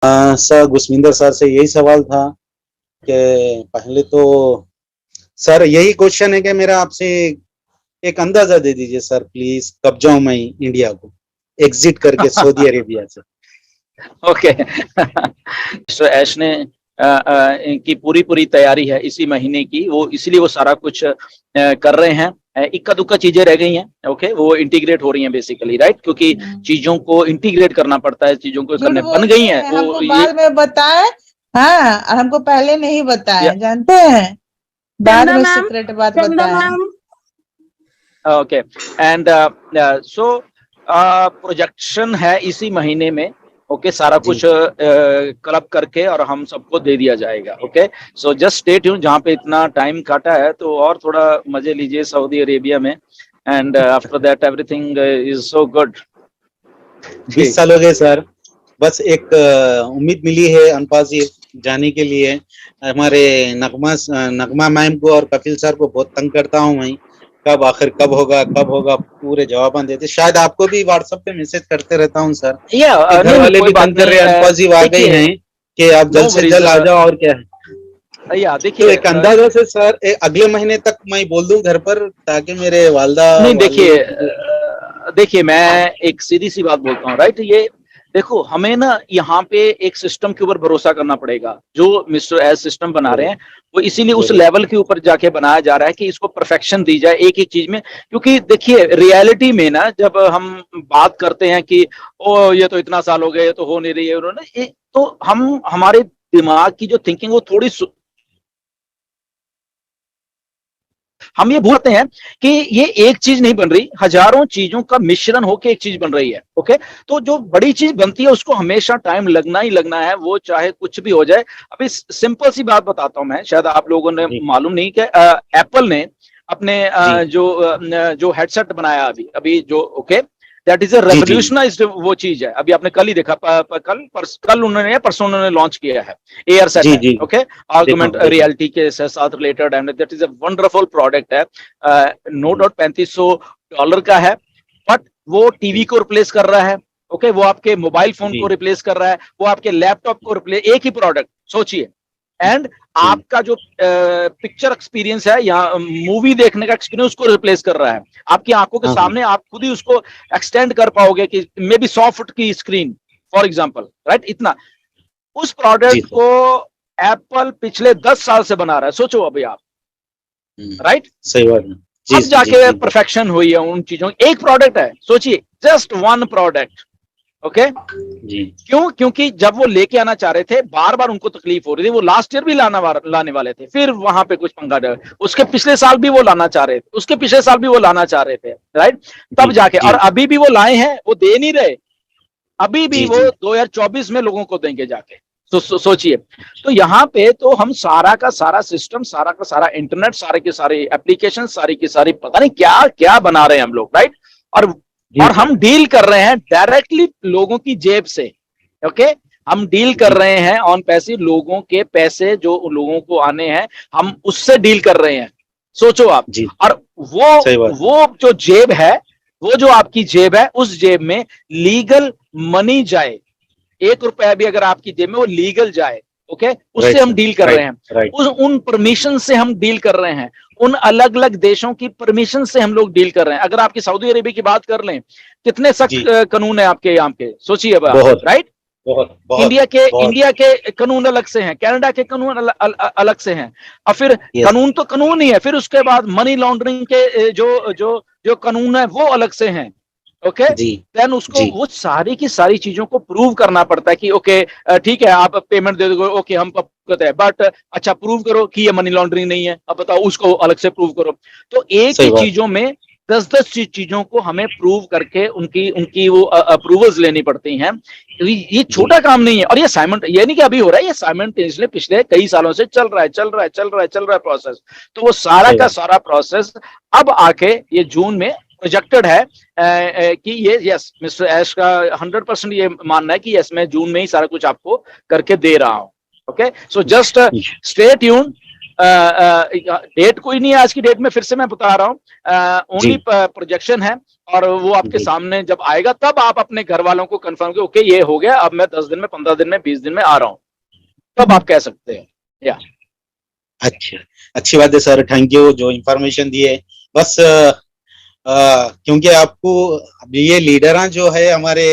Sir गुसमिंदर sir से यही सवाल था कि पहले तो सर यही क्वेश्चन है कि मेरा आपसे एक अंदाजा दे दीजिए सर प्लीज, कब जाऊं मैं इंडिया को एग्जिट करके सऊदी अरेबिया से। ओके मिस्टर ऐश ने इनकी पूरी पूरी तैयारी है इसी महीने की, वो इसलिए वो सारा कुछ कर रहे हैं। इक्का दुक्का चीजें रह गई हैं, ओके, वो इंटीग्रेट हो रही हैं बेसिकली, राइट, क्योंकि चीजों को इंटीग्रेट करना पड़ता है, चीजों को करने बन गई हैं वो हमको बाद में बताए। हाँ, हमको पहले नहीं बताया, जानते हैं, बाद में सीक्रेट बात बताया। ओके एंड सो प्रोजेक्शन है इसी महीने में, ओके, सारा कुछ क्लब करके और हम सबको दे दिया जाएगा। Okay, so just stay tune, जहाँ पे इतना टाइम काटा है तो और थोड़ा मजे लीजिए सऊदी अरेबिया में, and after that everything is so good. 20 साल हो गए सर, बस एक उम्मीद मिली है अनपास जी जाने के लिए। हमारे नगमा मैम को और कपिल सर को बहुत तंग करता हूँ मैं, कब आखिर कब होगा पूरे जवाब देते। शायद आपको भी व्हाट्सएप पे मैसेज करते रहता हूँ सर, घर वाले भी तंग कर रहे हैं, अनपास जी आ गई हैं कि आप जल्द से जल्द आ जाओ, और क्या है। या देखिए, तो एक अंदाजा से सर अगले महीने तक मैं बोल दूं घर पर, ताकि मेरे वालदा नहीं, देखिए मैं एक सीधी सी बात बोलता हूँ, राइट, ये देखो हमें ना यहाँ पे एक सिस्टम के ऊपर भरोसा करना पड़ेगा, जो मिस्टर एज सिस्टम बना रहे हैं वो इसीलिए उस लेवल के ऊपर जाके बनाया जा रहा है कि इसको परफेक्शन दी जाए एक एक चीज में। क्योंकि देखिए रियलिटी में ना जब हम बात करते हैं कि ओ ये तो इतना साल हो गए, तो हो नहीं रही है उन्होंने, तो हम हमारे दिमाग की जो थिंकिंग वो थोड़ी हम ये भूलते हैं कि ये एक चीज नहीं बन रही, हजारों चीजों का मिश्रण होकर एक चीज बन रही है। ओके, तो जो बड़ी चीज बनती है उसको हमेशा टाइम लगना ही लगना है, वो चाहे कुछ भी हो जाए। अभी सिंपल सी बात बताता हूं मैं, शायद आप लोगों ने मालूम नहीं कि एप्पल ने अपने जो हेडसेट बनाया अभी जो, ओके, दैट इज अ रेवोल्यूशनाइज्ड वो चीज है। अभी आपने कल ही देखा, कल उन्होंने परसों उन्होंने लॉन्च किया है air set, okay, argument reality के साथ related, and that is a wonderful product है। नो डाउट $3500 का है, बट वो टीवी को रिप्लेस कर रहा है, ओके, वो आपके मोबाइल फोन को रिप्लेस कर रहा है, वो आपके लैपटॉप को रिप्लेस, एक ही प्रोडक्ट सोचिए। एंड आपका जो पिक्चर एक्सपीरियंस है या मूवी देखने का एक्सपीरियंस उसको रिप्लेस कर रहा है आपकी आंखों के सामने। आप खुद ही उसको एक्सटेंड कर पाओगे कि मे बी 100 फुट की स्क्रीन फॉर एग्जांपल, राइट, इतना उस प्रोडक्ट को एप्पल पिछले 10 साल से बना रहा है, सोचो अभी आप, राइट, सही बात है। अब जाके परफेक्शन हुई है उन चीजों। एक प्रोडक्ट है, सोचिए, जस्ट वन प्रोडक्ट, ओके जी। क्योंकि जब वो लेके आना चाह रहे थे, बार बार उनको तकलीफ हो रही थी, वो लास्ट ईयर भी लाने वाले थे, फिर वहां पे कुछ पंगा डर, उसके पिछले साल भी वो लाना चाह रहे थे, उसके पिछले साल भी वो लाना चाह रहे थे, राइट, तब जाके, और अभी भी वो लाए हैं, वो दे नहीं रहे, अभी भी वो 2024 में लोगों को देंगे जाके। तो सोचिए, तो यहाँ पे तो हम सारा का सारा सिस्टम, सारा का सारा इंटरनेट, सारे के सारे एप्लीकेशन, सारी की सारी पता नहीं क्या क्या बना रहे हैं हम लोग, राइट, और हम डील कर रहे हैं डायरेक्टली लोगों की जेब से, ओके, हम डील कर रहे हैं ऑन पैसे, लोगों के पैसे जो लोगों को आने हैं, हम उससे डील कर रहे हैं, सोचो आप। और वो जो जेब है, वो जो आपकी जेब है, उस जेब में लीगल मनी जाए, ₹1 भी अगर आपकी जेब में वो लीगल जाए, ओके, उससे हम डील कर रहे हैं, उन परमिशन से हम डील कर रहे हैं, उन अलग अलग देशों की परमिशन से हम लोग डील कर रहे हैं। अगर आपकी सऊदी अरेबिया की बात कर लें, कितने सख्त कानून है आपके यहाँ के, सोचिए, राइट, इंडिया के कानून अलग से हैं, कनाडा के कानून अलग से हैं, और फिर कानून तो कानून ही है, फिर उसके बाद मनी लॉन्ड्रिंग के जो कानून है वो अलग से हैं, ओके, देन उसको वो सारी की सारी चीजों को प्रूव करना पड़ता है कि ओके ठीक है, आप पेमेंट दे दोगे, ओके हम कहते हैं, बट अच्छा प्रूव करो कि ये मनी लॉन्ड्रिंग नहीं है, अब बताओ उसको अलग से प्रूव करो। तो एक ही चीजों में 10-10 चीजों को हमें प्रूव करके उनकी वो अप्रूवल्स लेनी पड़ती हैं। ये छोटा काम नहीं है, और ये नहीं कि अभी हो रहा है, ये साइमल्टेनियसली पिछले कई सालों से चल रहा है प्रोसेस। तो वो सारा का सारा प्रोसेस अब आके ये जून में प्रोजेक्टेड है कि ये यस, मिस्टर ऐश का 100% ये मानना है कि यस, मैं जून में ही सारा कुछ आपको करके दे रहा हूं, okay, so just stay tune, date कोई नहीं है आज की डेट में, फिर से मैं बता रहा हूँ, ओनली प्रोजेक्शन है, और वो आपके सामने जब आएगा तब आप अपने घर वालों को कंफर्म कि ओके ये हो गया, अब मैं 10 दिन में, 15 दिन में, 20 दिन में आ रहा हूँ, तब आप कह सकते हैं। या अच्छा, अच्छी बात है सर, थैंक यू जो इंफॉर्मेशन दी है। बस क्योंकि आपको अभी ये लीडर जो है हमारे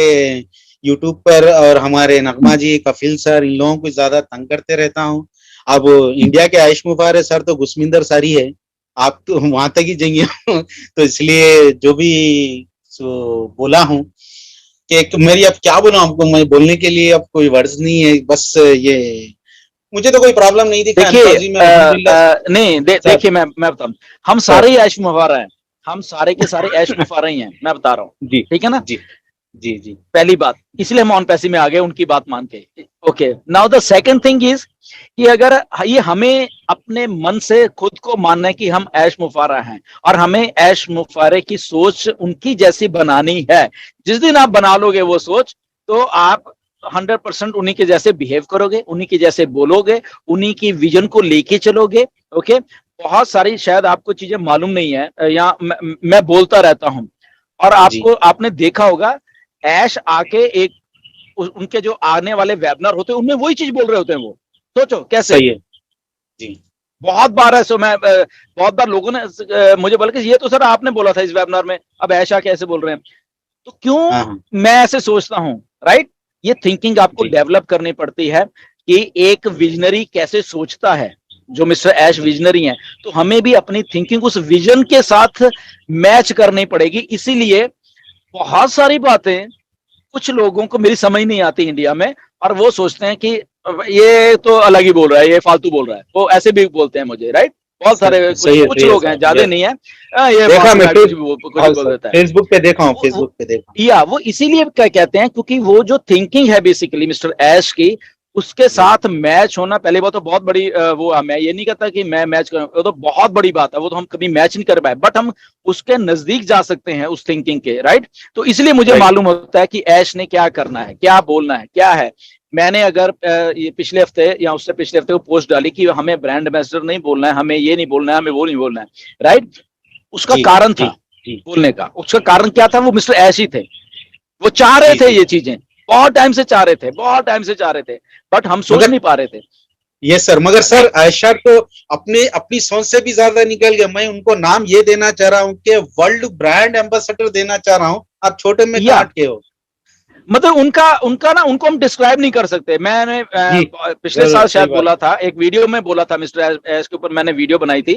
यूट्यूब पर, और हमारे नगमा जी, कफिल सर, इन लोगों को ज्यादा तंग करते रहता हूँ। अब इंडिया के आयुष मुफारे सर तो गुसमिंदर सर ही है, आप तो वहां तक ही जाइए तो इसलिए जो भी बोला हूँ कि मेरी अब क्या बोला, आपको मैं बोलने के लिए अब कोई वर्ड्स नहीं है। बस ये मुझे तो कोई प्रॉब्लम नहीं दिखा। नहीं देखिए मैं बताऊं, हम सारे ही ऐश मुफारा हैं, हम सारे के सारे ऐश मुफारा ही हैं, मैं बता रहा हूँ, ठीक है ना। जी जी जी, पहली बात, इसलिए हम ऑन पैसे में आ गए उनकी बात मान के। Okay, now the second thing is कि अगर ये हमें अपने मन से खुद को मानना है कि हम ऐश मुफारा हैं, और हमें ऐश मुफारे की सोच उनकी जैसी बनानी है। जिस दिन आप बना लोगे वो सोच, तो आप 100% उन्हीं के जैसे बिहेव करोगे, उन्हीं के जैसे बोलोगे, उन्हीं की विजन को लेके चलोगे। ओके, बहुत सारी शायद आपको चीजें मालूम नहीं है, या मैं बोलता रहता हूं, और आपको आपने देखा होगा ऐश आके एक उनके जो आने वाले वेबिनार होते हैं उनमें वही चीज बोल रहे होते हैं। वो सोचो कैसे। सही है जी, बहुत बार है। सो मैं बहुत बार लोगों ने मुझे बोला कि ये तो सर आपने बोला था इस वेबिनार में, अब ऐशा कैसे बोल रहे हैं। तो क्यों मैं ऐसे सोचता हूं, राइट। ये थिंकिंग आपको डेवलप करनी पड़ती है कि एक विजनरी कैसे सोचता है। जो मिस्टर ऐश विजनरी हैं, तो हमें भी अपनी थिंकिंग उस विजन के साथ मैच करनी पड़ेगी। इसीलिए बहुत सारी बातें कुछ लोगों को मेरी समझ नहीं आती इंडिया में, और वो सोचते हैं कि ये तो अलग ही बोल रहा है, ये फालतू बोल रहा है। वो ऐसे भी बोलते हैं मुझे, राइट। बहुत सारे कुछ लोग हैं, ज्यादा नहीं है, ये देखा मैं कुछ बोल देता है। फेसबुक पे देखा हूँ, फेसबुक पे देखा। या वो इसीलिए कहते हैं क्योंकि वो जो थिंकिंग है बेसिकली मिस्टर ऐश की, उसके साथ मैच होना पहले बात तो बहुत बड़ी वो, मैं ये नहीं कहता कि मैं मैच कर, वो तो बहुत बड़ी बात है, वो तो हम कभी मैच नहीं कर पाए, बट हम उसके नजदीक जा सकते हैं उस थिंकिंग के, राइट। तो इसलिए मुझे मालूम होता है कि ऐश ने क्या करना है, क्या बोलना है, क्या है। मैंने अगर ये पिछले हफ्ते या उससे पिछले हफ्ते को पोस्ट डाली कि हमें ब्रांड एम्बेसडर नहीं बोलना है, हमें ये नहीं बोलना है, हमें वो नहीं बोलना है, राइट। उसका कारण था बोलने का, उसका कारण क्या था, वो मिस्टर ऐश ही थे। वो चाह रहे थे ये चीजें, बहुत टाइम से चाह रहे थे, बहुत टाइम से चाह रहे थे, बट हम सोच नहीं पा रहे थे। ये सर, मगर सर आयशा तो अपनी सोच से भी ज्यादा निकल गया। मैं उनको नाम ये देना चाह रहा हूँ कि वर्ल्ड ब्रांड एम्बेसडर देना चाह रहा हूँ, आप छोटे में काट के हो। मतलब उनका ना, उनको हम डिस्क्राइब नहीं कर सकते। मैंने पिछले साल शायद बोला था, एक वीडियो में बोला था मिस्टर ऐश के ऊपर, मैंने वीडियो बनाई थी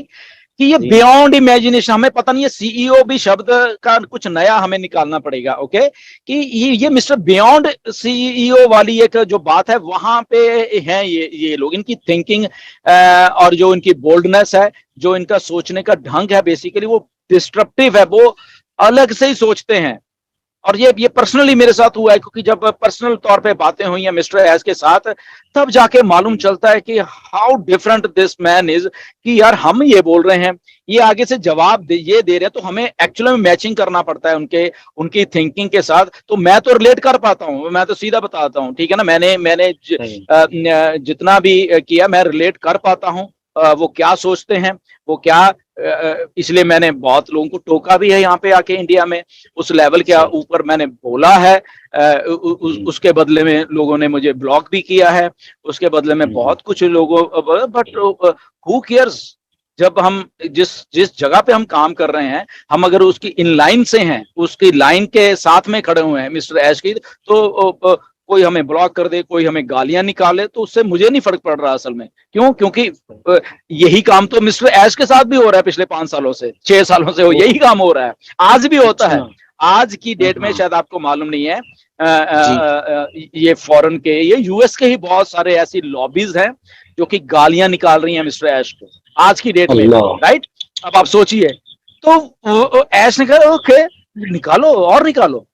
कि ये बियॉन्ड इमेजिनेशन, हमें पता नहीं है, सीईओ भी शब्द का कुछ नया हमें निकालना पड़ेगा। ओके, कि ये मिस्टर बियॉन्ड सीईओ वाली एक जो बात है, वहां पे है ये लोग, इनकी थिंकिंग और जो इनकी बोल्डनेस है, जो इनका सोचने का ढंग है, बेसिकली वो डिस्ट्रप्टिव है, वो अलग से ही सोचते हैं। और ये पर्सनली मेरे साथ हुआ है, क्योंकि जब पर्सनल तौर पे बातें हुई हैं मिस्टर ऐश के साथ, तब जाके मालूम चलता है कि how different this man is. कि यार हम ये बोल रहे हैं, ये आगे से जवाब ये दे रहे हैं, तो हमें एक्चुअली में मैचिंग करना पड़ता है उनकी थिंकिंग के साथ। तो मैं तो रिलेट कर पाता हूँ, मैं तो सीधा बताता हूँ, ठीक है ना। मैंने जितना भी किया, मैं रिलेट कर पाता हूँ वो क्या सोचते हैं, वो क्या। इसलिए मैंने बहुत लोगों को टोका भी है यहाँ पे आके इंडिया में, उस लेवल के ऊपर मैंने बोला है। उसके बदले में लोगों ने मुझे ब्लॉक भी किया है, उसके बदले में बहुत कुछ लोगों, बट हु केयर्स। जब हम जिस जगह पे हम काम कर रहे हैं, हम अगर उसकी इन लाइन से हैं, उसकी लाइन के साथ में खड़े हुए हैं मिस्टर ऐश की, तो कोई हमें ब्लॉक कर दे, कोई हमें गालियां निकाले, तो उससे मुझे नहीं फर्क पड़ रहा असल में। क्यों? क्योंकि यही काम तो मिस्टर ऐश के साथ भी हो रहा है पिछले 5 सालों से, 6 सालों से यही काम हो रहा है, आज भी होता है। आज की डेट में शायद आपको मालूम नहीं है, ये फॉरेन के, ये यूएस के ही बहुत सारे ऐसी लॉबीज हैं जो कि गालियां निकाल रही हैं मिस्टर ऐश को आज की डेट में, राइट। अब आप सोचिए, तो ऐश ने कहा ओके निकालो और निकालो,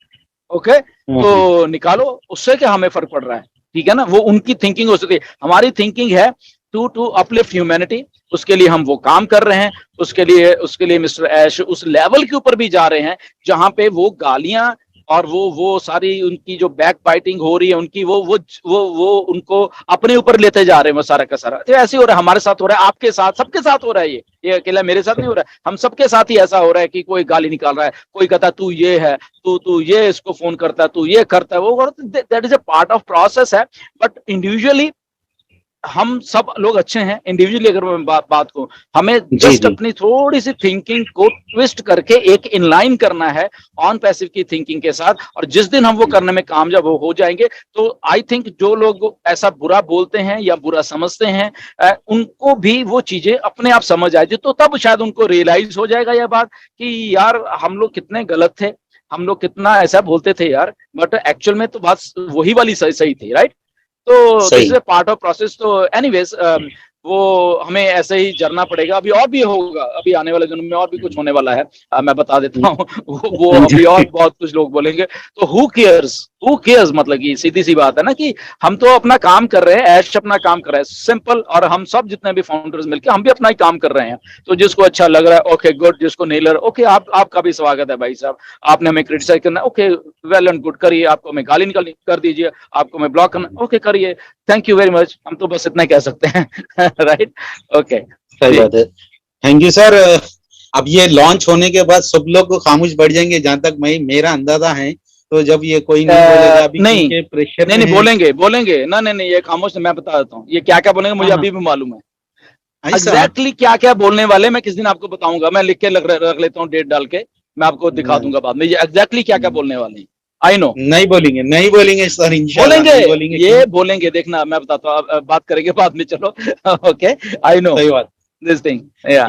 ओके तो निकालो, उससे क्या हमें फर्क पड़ रहा है, ठीक है ना। वो उनकी थिंकिंग हो सकती है, हमारी थिंकिंग है टू अपलिफ्ट ह्यूमैनिटी। उसके लिए हम वो काम कर रहे हैं, उसके लिए मिस्टर ऐश उस लेवल के ऊपर भी जा रहे हैं जहां पे वो गालियां और वो सारी उनकी जो बैक बाइटिंग हो रही है उनकी, वो उनको अपने ऊपर लेते जा रहे हैं वो सारा का सारा। तो ऐसे हो रहा है, हमारे साथ हो रहा है, आपके साथ, सबके साथ हो रहा है। ये अकेला मेरे साथ नहीं हो रहा है, हम सबके साथ ही ऐसा हो रहा है कि कोई गाली निकाल रहा है, कोई कहता है तू ये है, तू ये इसको फोन करता है, तू ये करता है, वो that is a part of process है। बट इंडिविजुअली हम सब लोग अच्छे हैं। इंडिविजुअली अगर मैं बात को, हमें जस्ट अपनी थोड़ी सी थिंकिंग को ट्विस्ट करके एक इनलाइन करना है ऑन पैसिव की थिंकिंग के साथ, और जिस दिन हम वो करने में कामयाब हो जाएंगे तो आई थिंक जो लोग ऐसा बुरा बोलते हैं या बुरा समझते हैं उनको भी वो चीजें अपने आप समझ आएगी, तो तब शायद उनको रियलाइज हो जाएगा यह बात कि यार हम लोग कितने गलत थे, हम लोग कितना ऐसा बोलते थे यार, बट एक्चुअल में तो बात वही वाली सही थी, राइट। तो this is a part of process. तो एनीवेज वो हमें ऐसे ही जरना पड़ेगा। अभी और भी होगा, अभी आने वाले दिनों में और भी कुछ होने वाला है, मैं बता देता हूँ। वो अभी और बहुत कुछ लोग बोलेंगे। तो हु केयर्स मतलब कि सीधी सी बात है ना कि हम तो अपना काम कर रहे हैं, ऐश अपना काम कर रहे हैं, सिंपल। और हम सब जितने भी फाउंडर्स मिलकर हम भी अपना ही काम कर रहे हैं। तो जिसको अच्छा लग रहा है ओके गुड, जिसको नहीं लग रहा ओके, आपका भी स्वागत है भाई साहब। आपने हमें क्रिटिसाइज करना ओके वेल एंड गुड, करिए। आपको हमें गाली निकालनी कर दीजिए, आपको हमें ब्लॉक करना ओके करिए, थैंक यू वेरी मच। हम तो बस इतना ही कह सकते हैं। राइट, ओके, सही बात है। Thank you sir. अब ये लॉन्च होने के बाद सब लोग खामोश बढ़ जाएंगे, जहां तक मेरा अंदाजा है। तो जब ये कोई नहीं बोलेगा अभी, नहीं प्रेशर नहीं बोलेंगे ना, नहीं ये खामोश, मैं बता देता हूँ ये क्या क्या बोलेंगे, मुझे अभी भी मालूम है एग्जैक्टली क्या क्या बोलने वाले। मैं किस दिन आपको बताऊंगा, मैं लिख के रख लेता हूँ डेट डाल के, मैं आपको दिखा दूंगा बाद में ये एग्जैक्टली क्या क्या बोलने वाले हैं। आई नो नहीं बोलेंगे सर, इंशाल्लाह बोलेंगे, ये बोलेंगे, देखना मैं बताता हूँ, बात करेंगे बाद में, चलो। ओके, आई नो सही बात दिस थिंग, या